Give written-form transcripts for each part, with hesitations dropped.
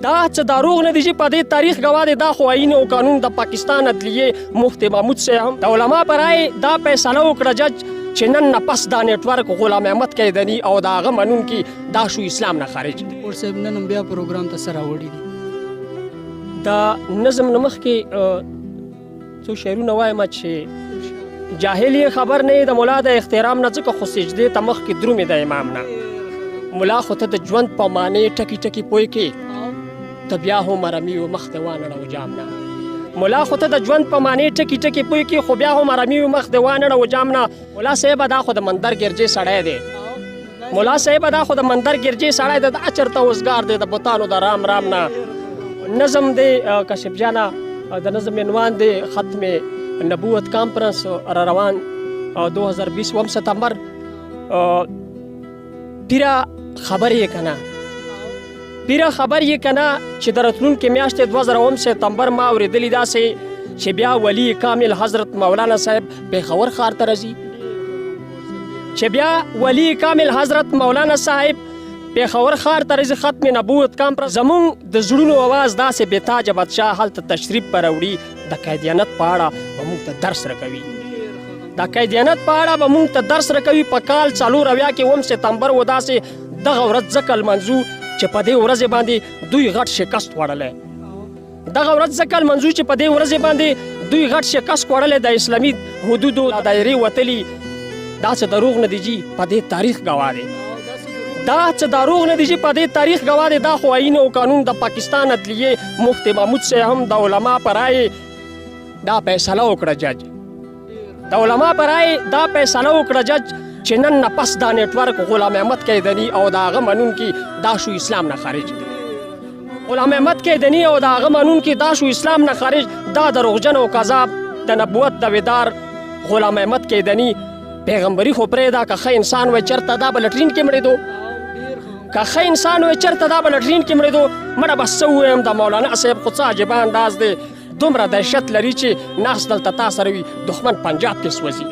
دا څه دروغ نه دي چې په دې تاریخ ګواه دی. دا خو آیین او قانون د پاکستان عدلیې مفتی محمود صاحب هم د علما په رایې دا فیصله وکړه جج چې نن نه پس دا نیټورک غلام احمد قیدني او د هغه منونکي دا شو اسلام نه خارج دي. صاحب نن هم بیا پروګرام ته څه راوړي دي؟ دا نظم نه مخکې څو شعرونه وایم چې جاهل یې خبر نه د ملا د احترام نه ځکه خو سجدې ته مخکې درومې د امام نه. ملا خو ته د ژوند په معنی ټکي ټکي پوه کې ته بیا هم رمي و مخ دې وانړه و جام نه. ملا خو ته د ژوند په معنی ټکي ټکي پوه کې خو بیا هم رمي و مخ دې وانړه و جام نه. ملا صاحب دا خو د مندر ګرجې سړی دی. ملا صاحب دا خو د مندر ګرجې سړی دی. دا چرته اوزګار دی د بوتانو د رام رام نه. نظم دی کشف جانا د نظم عنوان دی ختم نبوت کانفرنس را روان 2020 ستمبر. پیرا خبر یې کنه چې د راتلونکې میاشتې 2000 ستمبر ما اورېدلي داسې چې بیا ولی کامل حضرت مولانا صاحب پېښور ښار ته راځي. چې بیا ولی کامل حضرت مولانا صاحب پېښور ښار ته راځي ختم نبوت کانفرنس. زمونږ د زړونو اواز داسې بېتاجه بادشاه هلته تشریف به راوړي. د قیدیانت په اړه به موږ ته درس راکوي. د قیدیانت په اړه به موږ ته درس راکوي. په کال 4 کې 1 ستمبر و داسې دغه ورځ ځکه لمانځو چې په دې ورځې باندې دوی غټ شکست خوړلی. دغه ورځ ځکه لمانځو چې په دې ورځې باندې دوی غټ شکست خوړلی. د اسلامي حدودو دایرې وتلي. دا څه دروغ نه دي جي په دې تاریخ ګواه دی. دا څه دروغ نه دي چې په دې تاریخ ګواه دی. دا خو آیین او قانون د پاکستان عدلیې مفتی محمود صاحب هم د علما په رایې دا فیصله وکړه جج. د علما په رایې دا فیصله وکړه جج چې نن نه پس دا نیټورک غلام احمد قیدني او د هغه منونکي دا شو اسلام نه خارج دي. غلام احمد قیدني او د هغه منونکي دا شو اسلام نه خارج. دا دروغجن او کذاب د نبوت دعویدار غلام احمد قیدني پیغمبري خو پرېږده. که ښه انسان وی چېرته دا به لټرین کې مړېدو. که ښه انسان وی چېرته دا به لټرین کې مړېدو. مړه بس څه ووایم د مولانا صاحب خو څه عجیبه انداز دی. دومره دهشت لري چې ناست دلته تا سره وي دښمن پنجاب کې سوځي.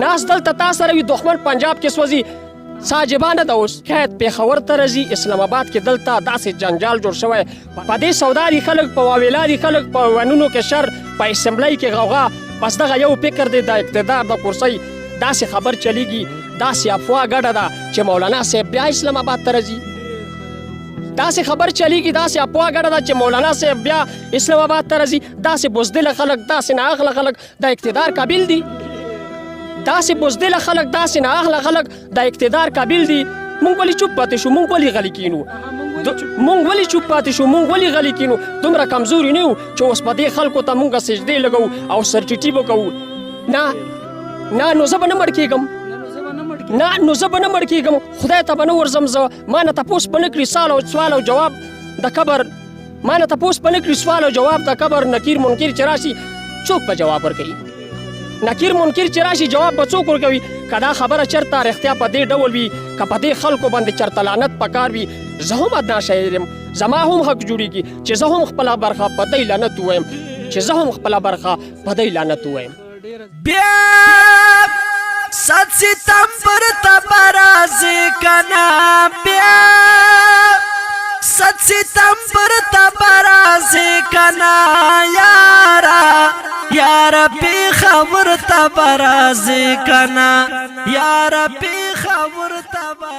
ناست دلته تا سره وي دښمن پنجاب کې سوځي. څه عجیبانه ده اوس قید پېښور ته راځي. اسلام آباد کې دلته داسې جنجال جوړ شوی. په دې سودا دي خلک په واویلا دي خلک په ونونو کې شر په اسمبلی کې غوغا. بس دغه یو فکر دی د اقتدار د کرسۍ داسې خبر چلیږي داسې افوا ګډه ده چې مولانا صاحب بیا اسلام آباد ته راځي. داسې خبر چلیږي داسې افوا ګډه ده چې مولانا صاحب بیا اسلام آباد ته راځي. داسې بزدله خلک داسې نااهله خلک د اقتدار قابل دي. داسې بزدله خلک داسې نااهله خلک د اقتدار قابل دي. مونږ ولې چوپ پاتې شو؟ مونږ ولې غلي کینو؟ مونږ ولې چوپ پاتې شو؟ مونږ ولې غلي کینو؟ دومره کمزوري نه یو چې اوس په دې خلکو ته مونږ سجدې لګوو او سرټیټي به کوو. نه نو زه به نه مړ کېږم. نو زه به نه مړ کېږم. خدای ته به نه ورځم. زه ما نه تپوس به نه کړي سوال او جواب د قبر. ما نه تپوس به نه کړي سوال او جواب د قبر. نکیر منکر چې راشي څوک به جواب ورکوي؟ نکیر منکر چې راشي جواب به څوک ورکوي؟ که دا خبره چېرته رښتیا په دې ډول وي که په دې خلکو باندې چېرته لعنت پکار وي زه هم ادنا شاعر یم. زما هم حق جوړېږي چې زه هم خپله برخه په دې لعنت ووایم. بیا 7 ستمبر ته به راځې کنه. بیا 7 ستمبر ته به راځې کنه. یاره پېښور ته به راځې کنه. یاره پېښور ته به